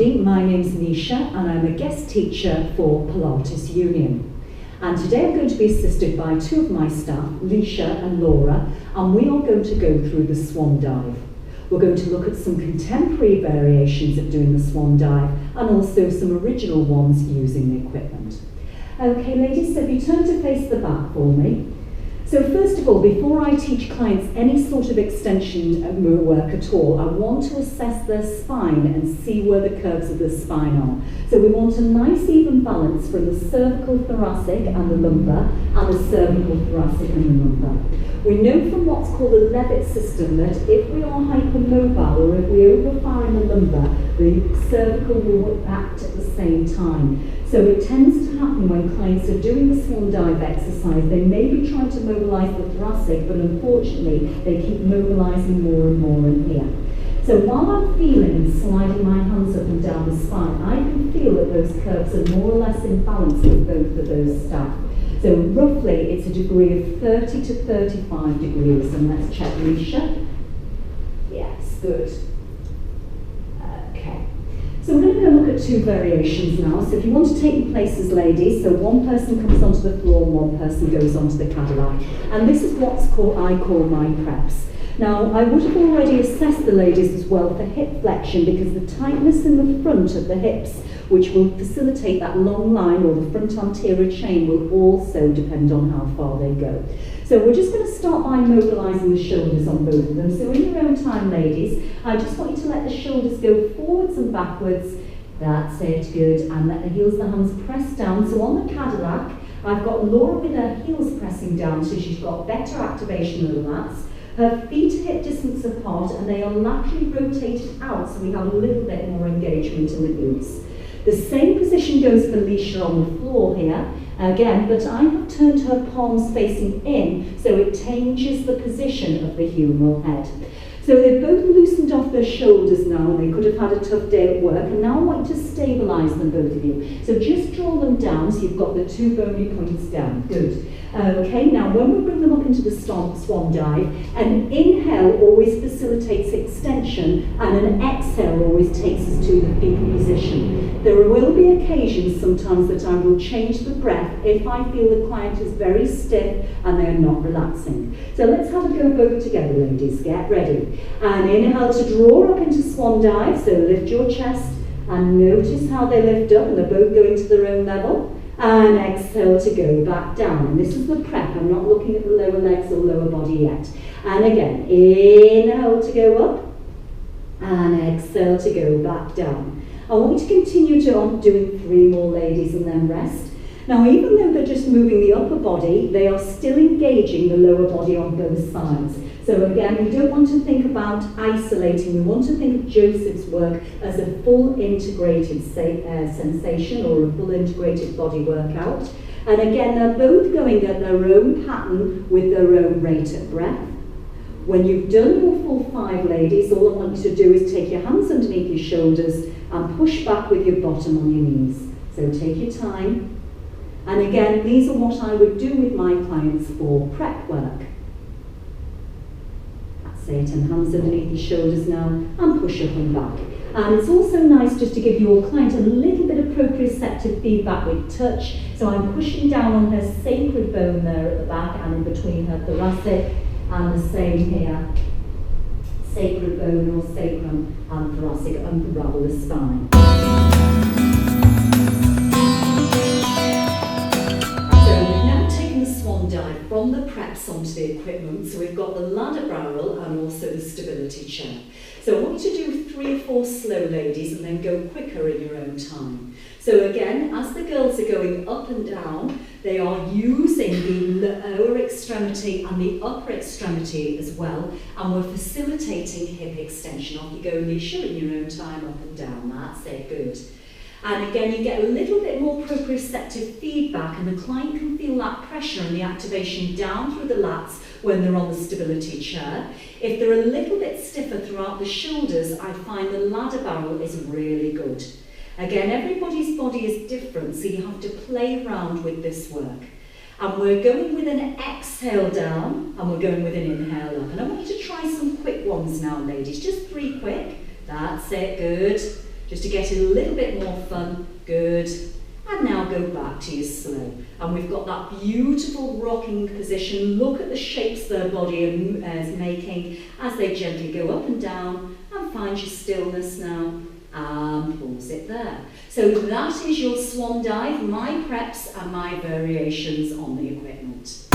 everybody, my name's Nisha and I'm a guest teacher for Pilates Union. And today I'm going to be assisted by two of my staff, Leisha and Laura, and we are going to go through the Swan Dive. We're going to look at some contemporary variations of doing the Swan Dive and also some original ones using the equipment. Okay ladies, so if you turn to face the back for me. So first of all, before I teach clients any sort of extension work at all, I want to assess their spine and see where the curves of the spine are. So we want a nice even balance from the cervical thoracic and the lumbar and the cervical thoracic and the lumbar. We know from what's called the Levitt system that if we are hypermobile or if we overfire in the lumbar, the cervical will act at the same time. So it tends to happen when clients are doing the Swan Dive exercise, they may be trying to mobilise the thoracic, but unfortunately they keep mobilising more and more in here. So while I'm feeling and sliding my hands up and down the spine, I can feel that those curves are more or less in balance with both of those staff. So roughly it's a degree of 30 to 35 degrees, and let's check Leisha. Yes, good. Okay. So we're going to go look at two variations now. So if you want to take your places, ladies, so one person comes onto the floor and one person goes onto the Cadillac. And this is what's called, I call my preps. Now, I would have already assessed the ladies as well for hip flexion because the tightness in the front of the hips, which will facilitate that long line or the front anterior chain, will also depend on how far they go. So we're just going to start by mobilising the shoulders on both of them. So in your own time, ladies, I just want you to let the shoulders go forwards and backwards. That's it, good. And let the heels of the hands press down. So on the Cadillac, I've got Laura with her heels pressing down, so she's got better activation of the lats. Her feet are hip distance apart and they are laterally rotated out, so we have a little bit more engagement in the glutes. The same position goes for Leisha on the floor here, again, but I have turned her palms facing in, so it changes the position of the humeral head. So they've both loosened off their shoulders now, and they could have had a tough day at work, and now I want you to stabilise them, both of you. So just draw them down, so you've got the two bony points down. Good. Okay, now when we bring them up into the Swan Dive, an inhale always facilitates extension, and an exhale always takes us to the fetal position. There will be occasions sometimes that I will change the breath if I feel the client is very stiff and they're not relaxing. So let's have a go both together, ladies. Get ready. And inhale to draw up into Swan Dive, so lift your chest and notice how they lift up and they're both going to their own level. And exhale to go back down. And this is the prep. I'm not looking at the lower legs or lower body yet. And again, inhale to go up and exhale to go back down. I want you to continue on doing 3 more, ladies, and then rest. Now, even though they're just moving the upper body, they are still engaging the lower body on both sides. So again, we don't want to think about isolating. We want to think of Joseph's work as a full integrated sensation or a full integrated body workout. And again, they're both going at their own pattern with their own rate of breath. When you've done your full 5, ladies, all I want you to do is take your hands underneath your shoulders and push back with your bottom on your knees. So take your time. And again, these are what I would do with my clients for prep work. That's it, and hands underneath your shoulders now, and push up and back. And it's also nice just to give your client a little bit of proprioceptive feedback with touch. So I'm pushing down on her sacred bone there at the back and in between her thoracic, and the same here. Sacred bone or sacrum and thoracic, unravel the spine. Dive from the preps onto the equipment, so we've got the ladder barrel and also the stability chair. So I want you to do 3 or 4 slow, ladies, and then go quicker in your own time. So again, as the girls are going up and down, they are using the lower extremity and the upper extremity as well, and we're facilitating hip extension. Off you go, Leisha, in your own time, up and down. That's it, good. And again, you get a little bit more proprioceptive feedback, and the client can feel that pressure and the activation down through the lats when they're on the stability chair. If they're a little bit stiffer throughout the shoulders, I find the ladder barrel is really good. Again, everybody's body is different, so you have to play around with this work. And we're going with an exhale down, and we're going with an inhale up. And I want you to try some quick ones now, ladies, just 3 quick. That's it, good. just to get it a little bit more fun. Good. And now go back to your slow. And we've got that beautiful rocking position. Look at the shapes their body is making as they gently go up and down, and find your stillness now. And pause it there. So that is your swan dive, my preps and my variations on the equipment.